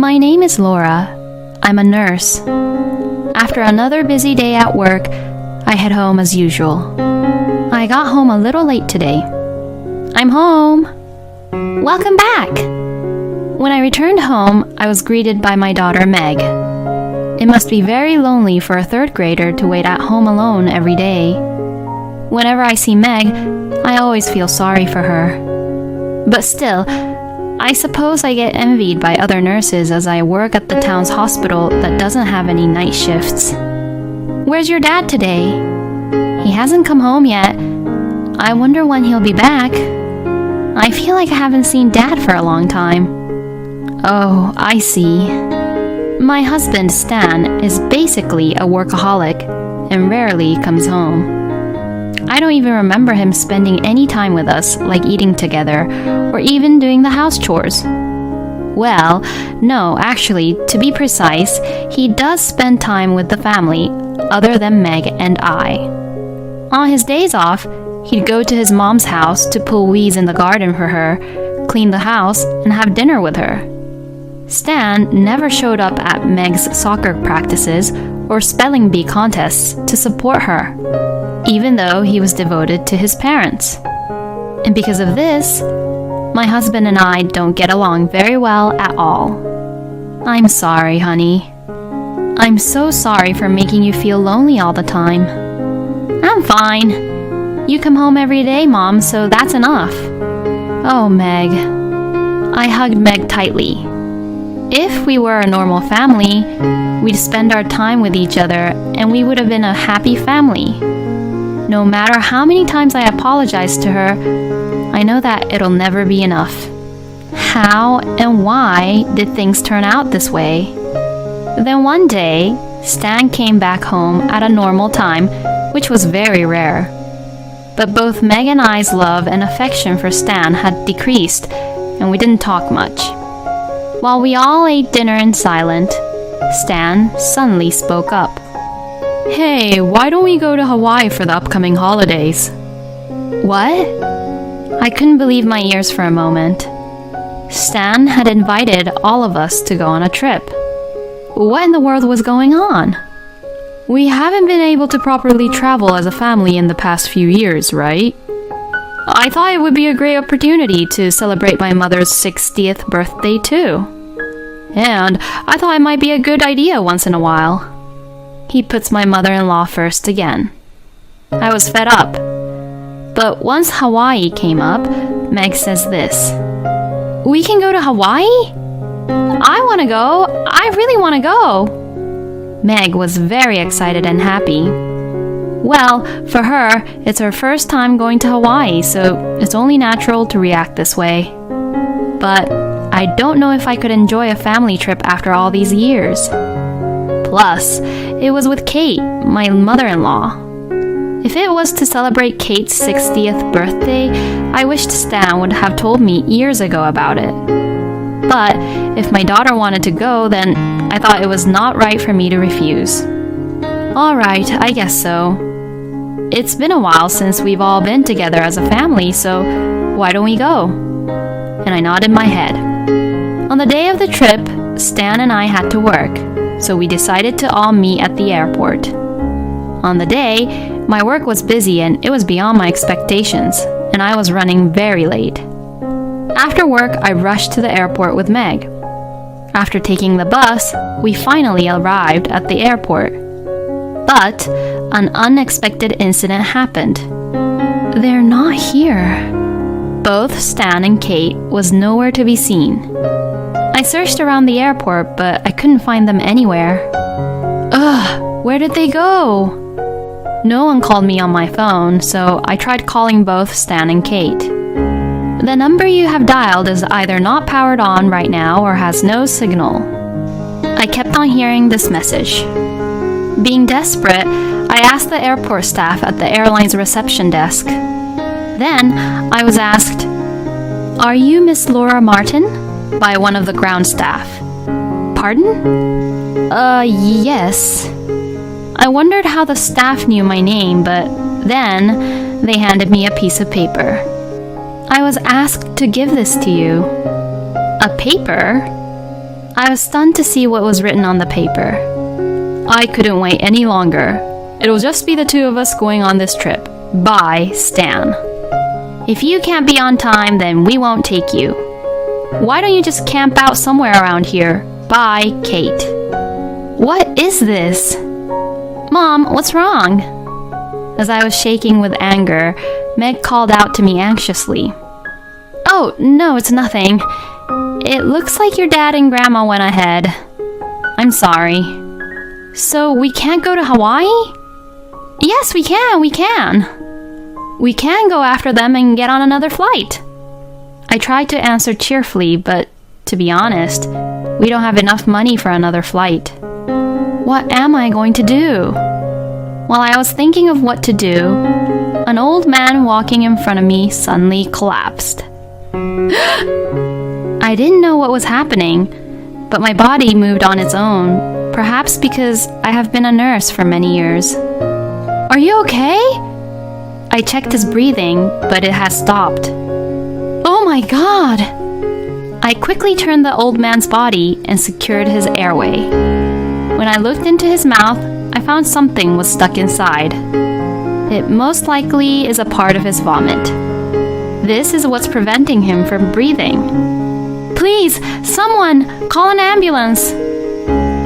My name is Laura. I'm a nurse. After another busy day at work, I head home as usual. I got home a little late today. I'm home. Welcome back. When I returned home, I was greeted by my daughter Meg. It must be very lonely for a third grader to wait at home alone every day. Whenever I see Meg, I always feel sorry for her. But still, I suppose I get envied by other nurses as I work at the town's hospital that doesn't have any night shifts. Where's your dad today? He hasn't come home yet. I wonder when he'll be back. I feel like I haven't seen Dad for a long time. Oh, I see. My husband, Stan, is basically a workaholic and rarely comes home. I don't even remember him spending any time with us, like eating together, or even doing the house chores. Well, no, actually, to be precise, he does spend time with the family, other than Meg and I. On his days off, he'd go to his mom's house to pull weeds in the garden for her, clean the house, and have dinner with her. Stan never showed up at Meg's soccer practices or spelling bee contests to support her, even though he was devoted to his parents. And because of this, my husband and I don't get along very well at all. I'm sorry, honey. I'm so sorry for making you feel lonely all the time. I'm fine. You come home every day, Mom, so that's enough. Oh, Meg. I hugged Meg tightly. If we were a normal family, we'd spend our time with each other and we would have been a happy family. No matter how many times I apologize to her, I know that it'll never be enough. How and why did things turn out this way? Then one day, Stan came back home at a normal time, which was very rare. But both Meg and I's love and affection for Stan had decreased, and we didn't talk much. While we all ate dinner in silence, Stan suddenly spoke up. Hey, why don't we go to Hawaii for the upcoming holidays? What? I couldn't believe my ears for a moment. Stan had invited all of us to go on a trip. What in the world was going on? We haven't been able to properly travel as a family in the past few years, right? I thought it would be a great opportunity to celebrate my mother's 60th birthday too. And I thought it might be a good idea once in a while. He puts my mother-in-law first again. I was fed up. But once Hawaii came up, Meg says this. We can go to Hawaii? I want to go. I really want to go. Meg was very excited and happy. Well, for her, it's her first time going to Hawaii, so it's only natural to react this way. But I don't know if I could enjoy a family trip after all these years. Plus, it was with Kate, my mother-in-law. If it was to celebrate Kate's 60th birthday, I wished Stan would have told me years ago about it. But if my daughter wanted to go, then I thought it was not right for me to refuse. Alright, I guess so. It's been a while since we've all been together as a family, so why don't we go? And I nodded my head. On the day of the trip, Stan and I had to work, so we decided to all meet at the airport. On the day, my work was busy and it was beyond my expectations, and I was running very late. After work, I rushed to the airport with Meg. After taking the bus, we finally arrived at the airport. But an unexpected incident happened. They're not here. Both Stan and Kate was nowhere to be seen. I searched around the airport, but I couldn't find them anywhere. Ugh, where did they go? No one called me on my phone, so I tried calling both Stan and Kate. The number you have dialed is either not powered on right now or has no signal. I kept on hearing this message. Being desperate, I asked the airport staff at the airline's reception desk. Then, I was asked, "Are you Miss Laura Martin?" by one of the ground staff. Pardon? Yes. I wondered how the staff knew my name, but then they handed me a piece of paper. I was asked to give this to you. A paper? I was stunned to see what was written on the paper. I couldn't wait any longer. It'll just be the two of us going on this trip. Bye, Stan. If you can't be on time, then we won't take you. Why don't you just camp out somewhere around here? Bye, Kate. What is this? Mom, what's wrong? As I was shaking with anger, Meg called out to me anxiously. Oh, no, it's nothing. It looks like your dad and Grandma went ahead. I'm sorry. So we can't go to Hawaii? Yes, we can. We can go after them and get on another flight. I tried to answer cheerfully, but to be honest, we don't have enough money for another flight. What am I going to do? While I was thinking of what to do, an old man walking in front of me suddenly collapsed. I didn't know what was happening, but my body moved on its own, perhaps because I have been a nurse for many years. Are you okay? I checked his breathing, but it has stopped. Oh my God! I quickly turned the old man's body and secured his airway. When I looked into his mouth, I found something was stuck inside. It most likely is a part of his vomit. This is what's preventing him from breathing. Please, someone, call an ambulance!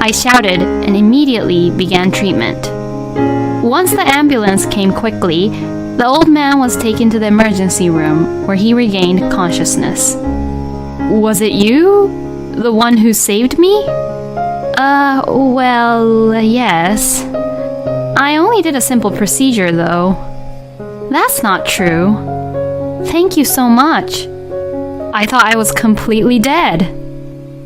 I shouted and immediately began treatment. Once the ambulance came quickly, the old man was taken to the emergency room where he regained consciousness. Was it you? The one who saved me? Well, yes. I only did a simple procedure, though. That's not true. Thank you so much. I thought I was completely dead.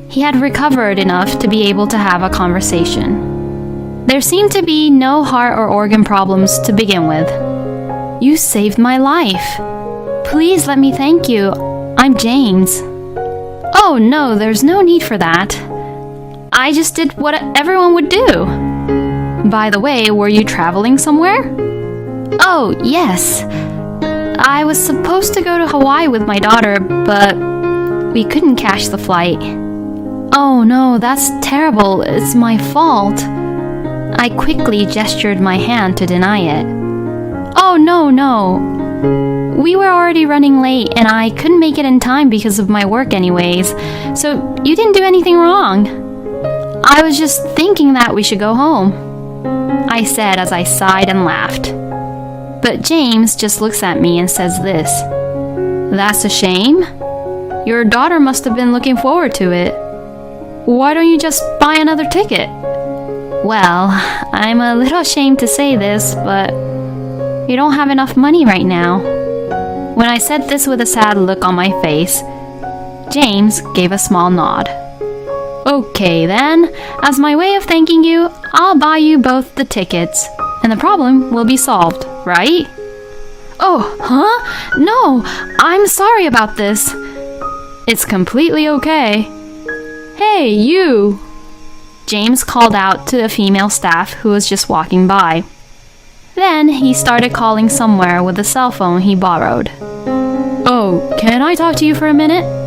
He had recovered enough to be able to have a conversation. There seemed to be no heart or organ problems to begin with. You saved my life. Please let me thank you. I'm James. Oh, no, there's no need for that. I just did what everyone would do. By the way, were you traveling somewhere? Oh, yes. I was supposed to go to Hawaii with my daughter, but we couldn't catch the flight. Oh no, that's terrible. It's my fault. I quickly gestured my hand to deny it. Oh no. We were already running late and I couldn't make it in time because of my work anyways. So you didn't do anything wrong. I was just thinking that we should go home, I said as I sighed and laughed. But James just looks at me and says this. That's a shame. Your daughter must have been looking forward to it. Why don't you just buy another ticket? Well, I'm a little ashamed to say this, but we don't have enough money right now. When I said this with a sad look on my face, James gave a small nod. Okay then, as my way of thanking you, I'll buy you both the tickets, and the problem will be solved, right? Oh, huh? No, I'm sorry about this. It's completely okay. Hey, you! James called out to a female staff who was just walking by. Then he started calling somewhere with the cell phone he borrowed. Oh, can I talk to you for a minute?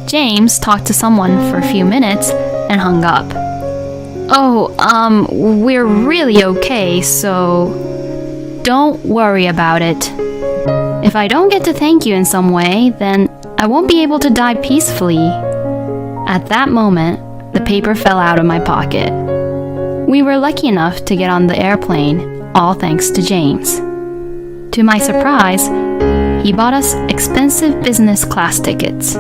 James talked to someone for a few minutes and hung up. Oh, we're really okay, so don't worry about it. If I don't get to thank you in some way, then I won't be able to die peacefully. At that moment, the paper fell out of my pocket. We were lucky enough to get on the airplane, all thanks to James. To my surprise, he bought us expensive business class tickets.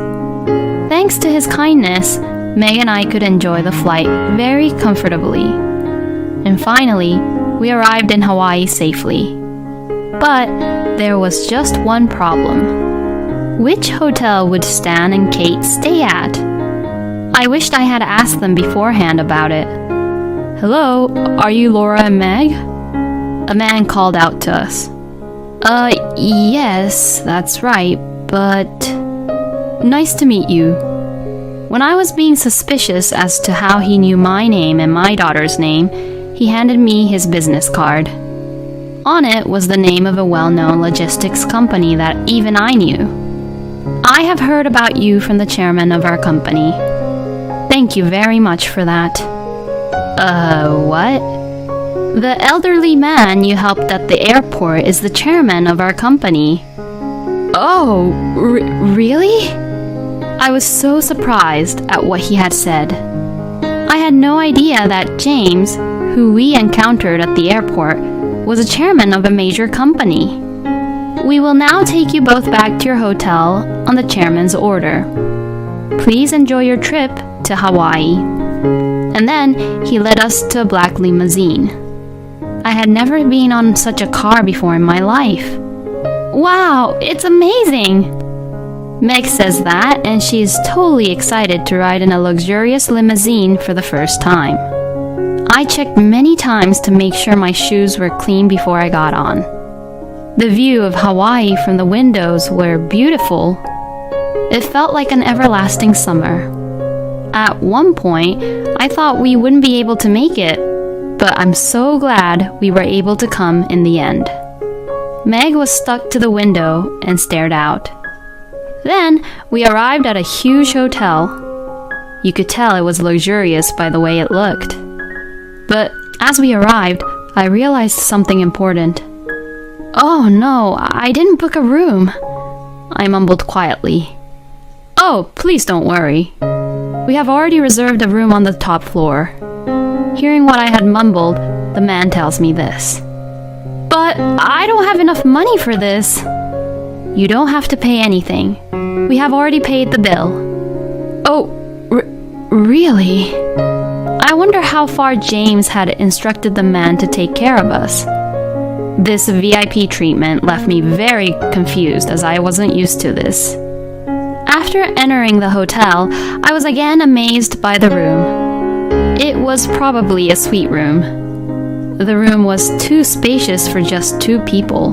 Thanks to his kindness, Meg and I could enjoy the flight very comfortably. And finally, we arrived in Hawaii safely. But there was just one problem. Which hotel would Stan and Kate stay at? I wished I had asked them beforehand about it. Hello, are you Laura and Meg? A man called out to us. Yes, that's right, but... Nice to meet you. When I was being suspicious as to how he knew my name and my daughter's name, he handed me his business card. On it was the name of a well-known logistics company that even I knew. I have heard about you from the chairman of our company. Thank you very much for that. What? The elderly man you helped at the airport is the chairman of our company. Oh, really? I was so surprised at what he had said. I had no idea that James, who we encountered at the airport, was a chairman of a major company. We will now take you both back to your hotel on the chairman's order. Please enjoy your trip to Hawaii. And then he led us to a black limousine. I had never been on such a car before in my life. Wow, it's amazing! Meg says that, and she's totally excited to ride in a luxurious limousine for the first time. I checked many times to make sure my shoes were clean before I got on. The view of Hawaii from the windows were beautiful. It felt like an everlasting summer. At one point, I thought we wouldn't be able to make it, but I'm so glad we were able to come in the end. Meg was stuck to the window and stared out. Then we arrived at a huge hotel. You could tell it was luxurious by the way it looked. But as we arrived, I realized something important. Oh no, I didn't book a room, I mumbled quietly. Oh, please don't worry. We have already reserved a room on the top floor. Hearing what I had mumbled, the man tells me this. But I don't have enough money for this. You don't have to pay anything. We have already paid the bill. Oh, really? I wonder how far James had instructed the man to take care of us. This VIP treatment left me very confused as I wasn't used to this. After entering the hotel, I was again amazed by the room. It was probably a suite room. The room was too spacious for just 2 people.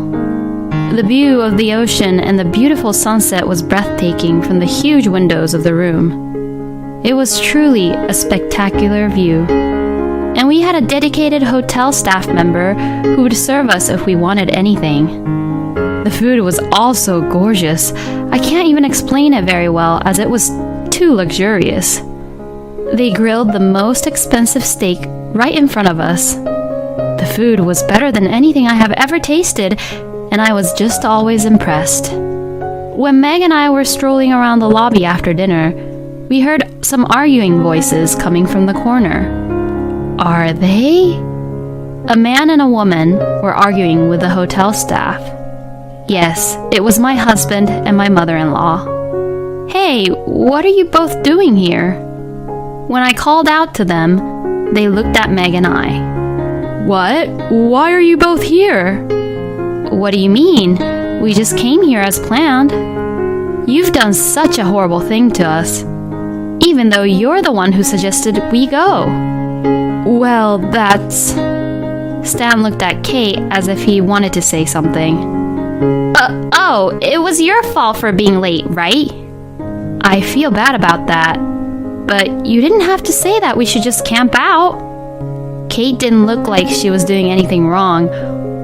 The view of the ocean and the beautiful sunset was breathtaking from the huge windows of the room. It was truly a spectacular view. And we had a dedicated hotel staff member who would serve us if we wanted anything. The food was also gorgeous. I can't even explain it very well as it was too luxurious. They grilled the most expensive steak right in front of us. The food was better than anything I have ever tasted, and I was just always impressed. When Meg and I were strolling around the lobby after dinner, we heard some arguing voices coming from the corner. Are they? A man and a woman were arguing with the hotel staff. Yes, it was my husband and my mother-in-law. Hey, what are you both doing here? When I called out to them, they looked at Meg and I. What? Why are you both here? What do you mean? We just came here as planned. You've done such a horrible thing to us, even though you're the one who suggested we go. Well, that's... Stan looked at Kate as if he wanted to say something. Oh, it was your fault for being late, right? I feel bad about that, but you didn't have to say that we should just camp out. Kate didn't look like she was doing anything wrong,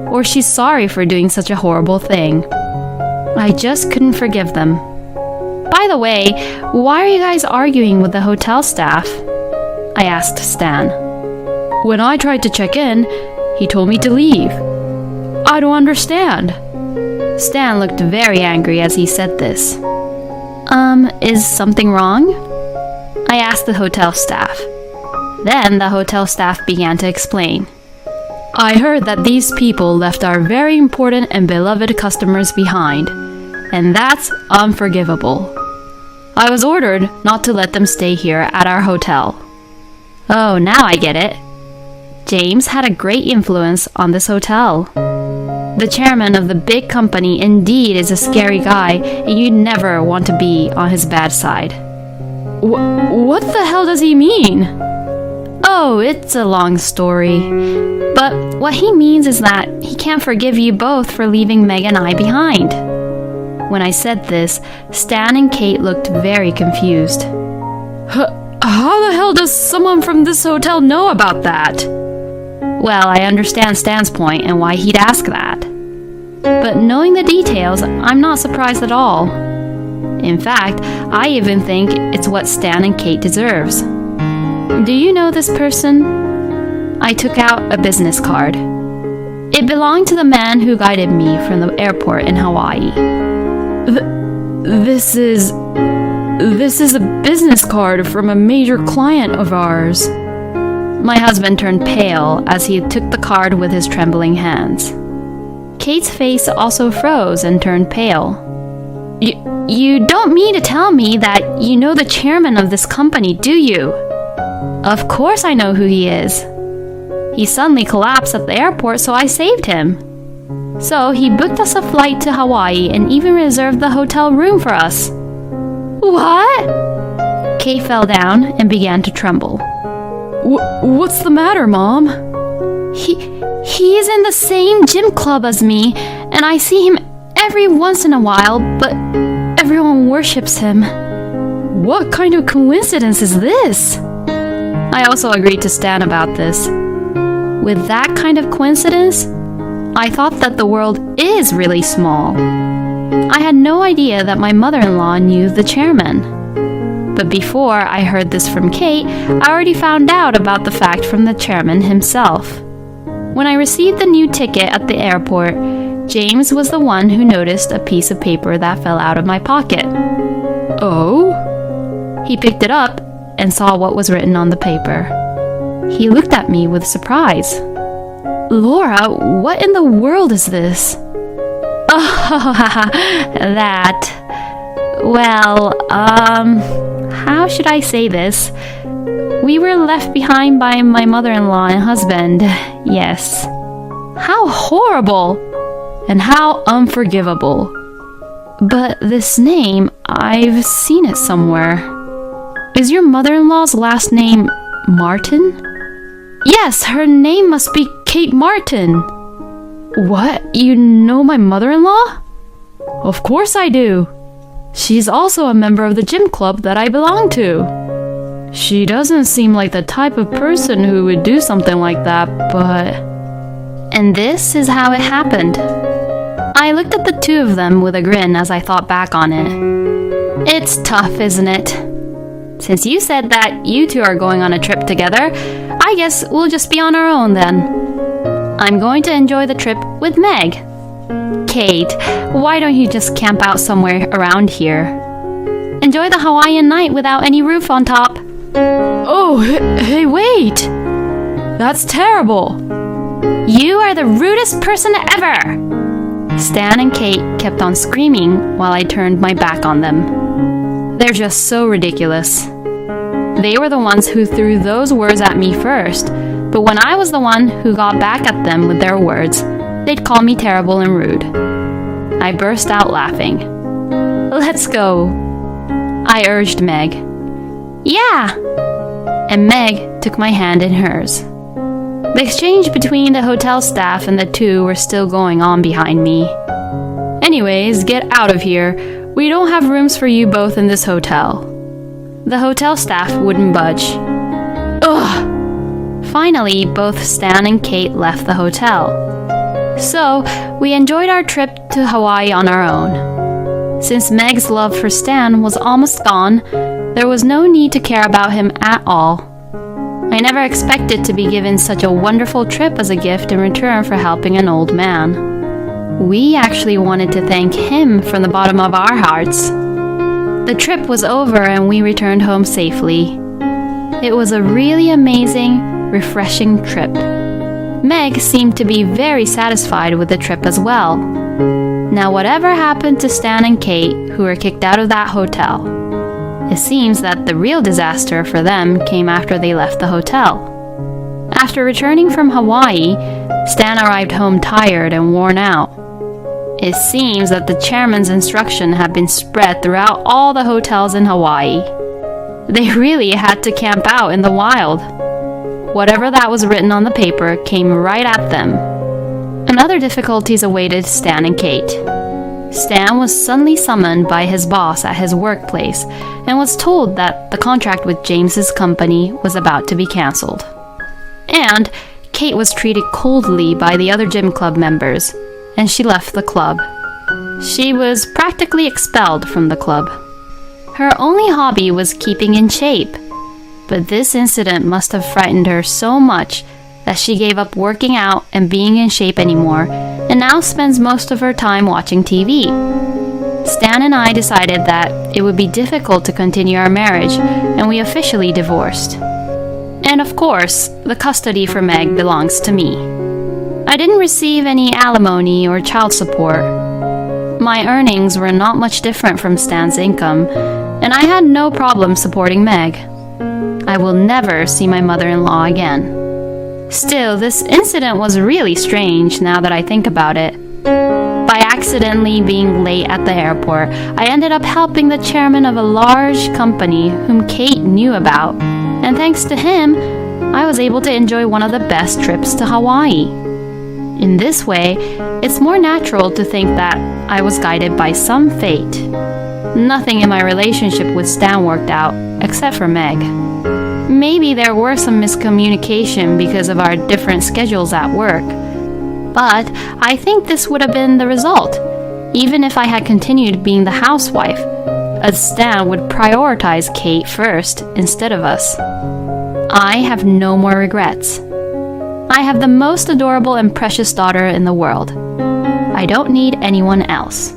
or she's sorry for doing such a horrible thing. I just couldn't forgive them. By the way, why are you guys arguing with the hotel staff? I asked Stan. When I tried to check in, he told me to leave. I don't understand. Stan looked very angry as he said this. Is something wrong? I asked the hotel staff. Then the hotel staff began to explain. I heard that these people left our very important and beloved customers behind, and that's unforgivable. I was ordered not to let them stay here at our hotel. Oh, now I get it. James had a great influence on this hotel. The chairman of the big company indeed is a scary guy, and you'd never want to be on his bad side. What the hell does he mean? Oh, it's a long story. But what he means is that he can't forgive you both for leaving Meg and I behind. When I said this, Stan and Kate looked very confused. How the hell does someone from this hotel know about that? Well, I understand Stan's point and why he'd ask that. But knowing the details, I'm not surprised at all. In fact, I even think it's what Stan and Kate deserves. Do you know this person? I took out a business card. It belonged to the man who guided me from the airport in Hawaii. This is a business card from a major client of ours. My husband turned pale as he took the card with his trembling hands. Kate's face also froze and turned pale. You don't mean to tell me that you know the chairman of this company, do you? Of course I know who he is. He suddenly collapsed at the airport, so I saved him. So he booked us a flight to Hawaii and even reserved the hotel room for us. What? Kate fell down and began to tremble. What's the matter, Mom? He is in the same gym club as me, and I see him every once in a while, but everyone worships him. What kind of coincidence is this? I also agreed to Stan about this. With that kind of coincidence, I thought that the world is really small. I had no idea that my mother-in-law knew the chairman. But before I heard this from Kate, I already found out about the fact from the chairman himself. When I received the new ticket at the airport, James was the one who noticed a piece of paper that fell out of my pocket. Oh? He picked it up and saw what was written on the paper. He looked at me with surprise. Laura, what in the world is this? Oh, that. Well, how should I say this? We were left behind by my mother-in-law and husband. Yes. How horrible! And how unforgivable. But this name, I've seen it somewhere. Is your mother-in-law's last name Martin? Yes, her name must be Kate Martin. What? You know my mother-in-law? Of course I do. She's also a member of the gym club that I belong to. She doesn't seem like the type of person who would do something like that, but... And this is how it happened. I looked at the two of them with a grin as I thought back on it. It's tough, isn't it? Since you said that you two are going on a trip together, I guess we'll just be on our own then. I'm going to enjoy the trip with Meg. Kate, why don't you just camp out somewhere around here? Enjoy the Hawaiian night without any roof on top. Oh, hey, wait! That's terrible! You are the rudest person ever! Stan and Kate kept on screaming while I turned my back on them. They're just so ridiculous. They were the ones who threw those words at me first, but when I was the one who got back at them with their words, they'd call me terrible and rude. I burst out laughing. Let's go, I urged Meg. Yeah! And Meg took my hand in hers. The exchange between the hotel staff and the two were still going on behind me. Anyways, get out of here. We don't have rooms for you both in this hotel. The hotel staff wouldn't budge. Ugh! Finally, both Stan and Kate left the hotel. So, we enjoyed our trip to Hawaii on our own. Since Meg's love for Stan was almost gone, there was no need to care about him at all. I never expected to be given such a wonderful trip as a gift in return for helping an old man. We actually wanted to thank him from the bottom of our hearts. The trip was over and we returned home safely. It was a really amazing, refreshing trip. Meg seemed to be very satisfied with the trip as well. Now, whatever happened to Stan and Kate, who were kicked out of that hotel? It seems that the real disaster for them came after they left the hotel. After returning from Hawaii, Stan arrived home tired and worn out. It seems that the chairman's instruction had been spread throughout all the hotels in Hawaii. They really had to camp out in the wild. Whatever that was written on the paper came right at them. And other difficulties awaited Stan and Kate. Stan was suddenly summoned by his boss at his workplace and was told that the contract with James's company was about to be cancelled. And Kate was treated coldly by the other gym club members, and she left the club. She was practically expelled from the club. Her only hobby was keeping in shape. but this incident must have frightened her so much that she gave up working out and being in shape anymore, and now spends most of her time watching TV. Stan and I decided that it would be difficult to continue our marriage, and we officially divorced. And of course, the custody for Meg belongs to me. I didn't receive any alimony or child support. My earnings were not much different from Stan's income, and I had no problem supporting Meg. I will never see my mother-in-law again. Still, this incident was really strange now that I think about it. By accidentally being late at the airport, I ended up helping the chairman of a large company whom Kate knew about, and thanks to him, I was able to enjoy one of the best trips to Hawaii. In this way, it's more natural to think that I was guided by some fate. Nothing in my relationship with Stan worked out, except for Meg. Maybe there were some miscommunication because of our different schedules at work. But I think this would have been the result, even if I had continued being the housewife, as Stan would prioritize Kate first instead of us. I have no more regrets. I have the most adorable and precious daughter in the world. I don't need anyone else.